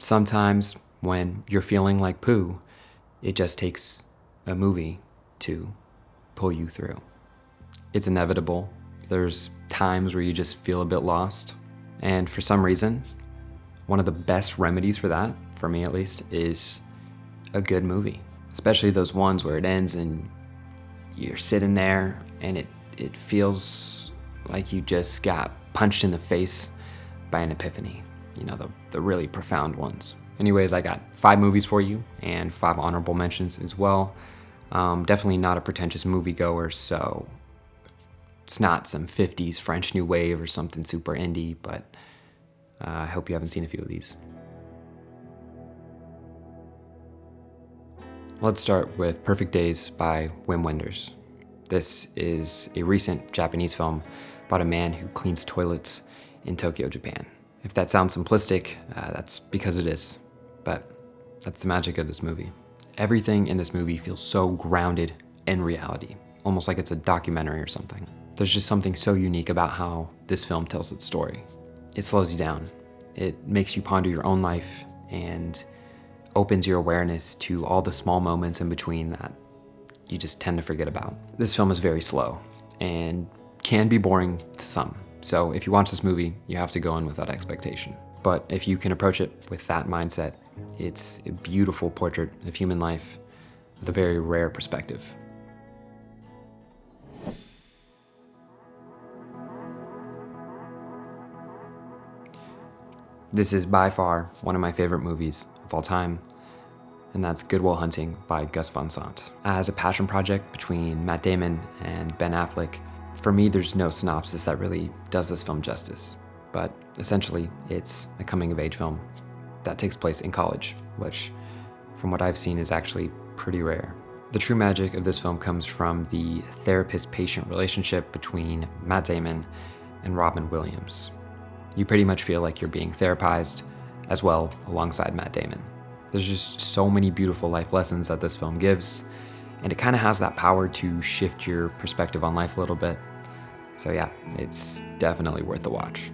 Sometimes when you're feeling like poo, it just takes a movie to pull you through. It's inevitable. There's times where you just feel a bit lost. And for some reason, one of the best remedies for that, for me at least, is a good movie. Especially those ones where it ends and you're sitting there and it feels like you just got punched in the face by an epiphany. You know, the really profound ones. Anyways, I got 5 movies for you and 5 honorable mentions as well. Definitely not a pretentious moviegoer, so it's not some 50s French New Wave or something super indie, but I hope you haven't seen a few of these. Let's start with Perfect Days by Wim Wenders. This is a recent Japanese film about a man who cleans toilets in Tokyo, Japan. If that sounds simplistic, that's because it is, but that's the magic of this movie. Everything in this movie feels so grounded in reality, almost like it's a documentary or something. There's just something so unique about how this film tells its story. It slows you down. It makes you ponder your own life and opens your awareness to all the small moments in between that you just tend to forget about. This film is very slow and can be boring to some. So if you watch this movie, you have to go in with that expectation. But if you can approach it with that mindset, it's a beautiful portrait of human life with a very rare perspective. This is by far one of my favorite movies of all time, and that's Good Will Hunting by Gus Van Sant. As a passion project between Matt Damon and Ben Affleck, for me, there's no synopsis that really does this film justice, but essentially, it's a coming-of-age film that takes place in college, which, from what I've seen, is actually pretty rare. The true magic of this film comes from the therapist-patient relationship between Matt Damon and Robin Williams. You pretty much feel like you're being therapized as well alongside Matt Damon. There's just so many beautiful life lessons that this film gives, and it kind of has that power to shift your perspective on life a little bit. So yeah, it's definitely worth the watch.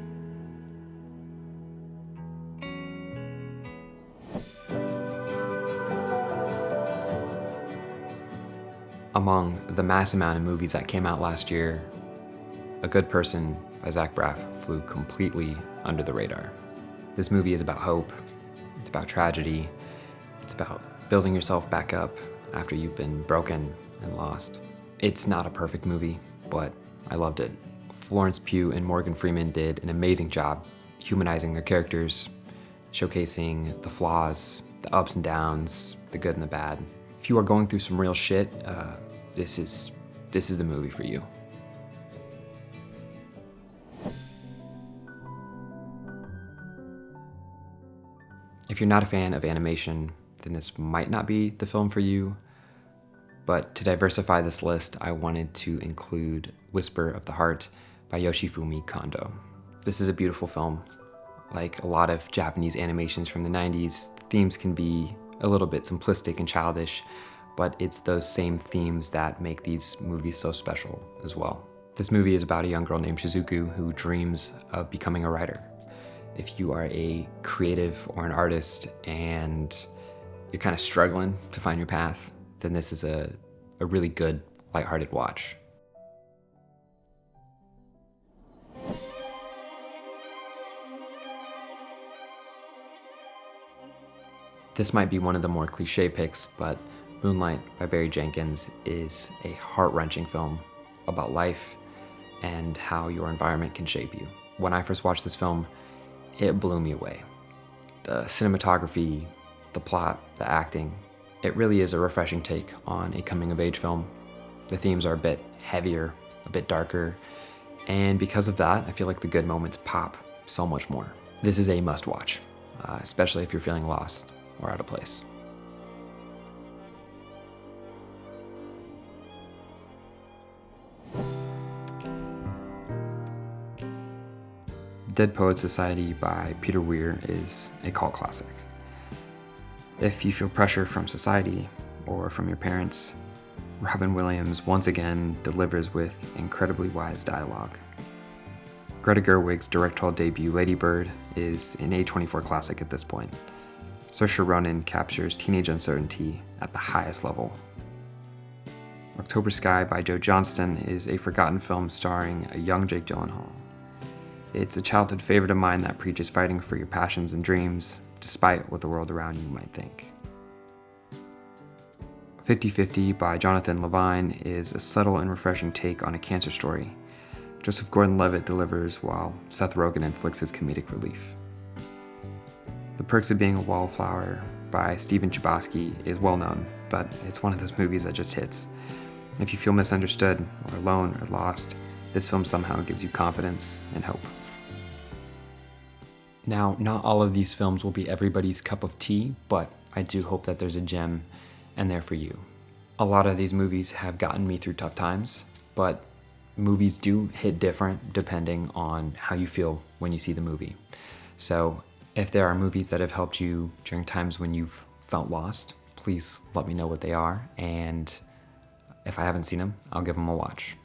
Among the mass amount of movies that came out last year, A Good Person by Zach Braff flew completely under the radar. This movie is about hope, it's about tragedy, it's about building yourself back up after you've been broken and lost. It's not a perfect movie, but I loved it. Florence Pugh and Morgan Freeman did an amazing job humanizing their characters, showcasing the flaws, the ups and downs, the good and the bad. If you are going through some real shit, this is the movie for you. If you're not a fan of animation, then this might not be the film for you. But to diversify this list, I wanted to include Whisper of the Heart by Yoshifumi Kondo. This is a beautiful film. Like a lot of Japanese animations from the 90s, the themes can be a little bit simplistic and childish, but it's those same themes that make these movies so special as well. This movie is about a young girl named Shizuku who dreams of becoming a writer. If you are a creative or an artist and you're kind of struggling to find your path, then this is a really good, lighthearted watch. This might be one of the more cliche picks, but Moonlight by Barry Jenkins is a heart-wrenching film about life and how your environment can shape you. When I first watched this film, it blew me away. The cinematography, the plot, the acting, it really is a refreshing take on a coming-of-age film. The themes are a bit heavier, a bit darker, and because of that, I feel like the good moments pop so much more. This is a must-watch, especially if you're feeling lost or out of place. Dead Poets Society by Peter Weir is a cult classic. If you feel pressure from society or from your parents, Robin Williams once again delivers with incredibly wise dialogue. Greta Gerwig's directorial debut, Lady Bird, is an A24 classic at this point. Saoirse Ronan captures teenage uncertainty at the highest level. October Sky by Joe Johnston is a forgotten film starring a young Jake Gyllenhaal. It's a childhood favorite of mine that preaches fighting for your passions and dreams, despite what the world around you might think. 50/50 by Jonathan Levine is a subtle and refreshing take on a cancer story. Joseph Gordon-Levitt delivers while Seth Rogen inflicts his comedic relief. The Perks of Being a Wallflower by Stephen Chbosky is well known, but it's one of those movies that just hits. If you feel misunderstood or alone or lost, this film somehow gives you confidence and hope. Now, not all of these films will be everybody's cup of tea, but I do hope that there's a gem in there for you. A lot of these movies have gotten me through tough times, but movies do hit different depending on how you feel when you see the movie. So if there are movies that have helped you during times when you've felt lost, please let me know what they are, and if I haven't seen them, I'll give them a watch.